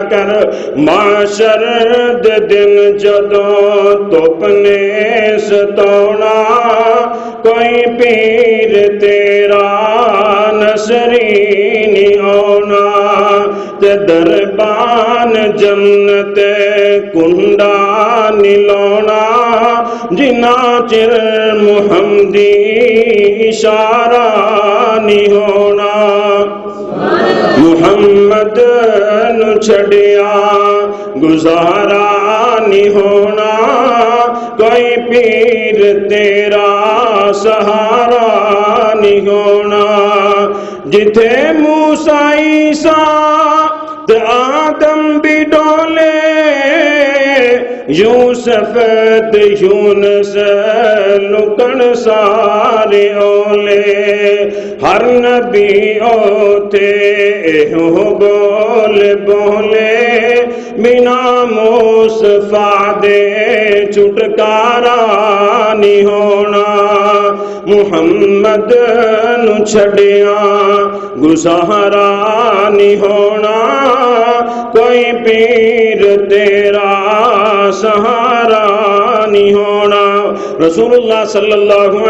कर माशर दे दिन जदों तुपने सताउणा कोई पीर तेरा नसरी नहीं आउणा ते दरबान जन्नत कुंडा नहीं लाउणा जिन्ना चिर मुहम्मदी इशारा नहीं होना। मुहम्मद नु छड़िया गुजारा नहीं होना कोई पीर तेरा सहारा नहीं होना। जिथे मूसा ईसा ते आदम भी डोले यूसुफ ते यूनुस लुकण सारे ओले हर नबी ओते हो बोले बोले बिना मुस्तफा दे छुटकारा नहीं होना। मुहम्मद नु छड़िया गुजारा नहीं होना कोई पीर तेरा सहारा नहीं होना। रसूलुल्लाह सल्लल्लाहु अलैहि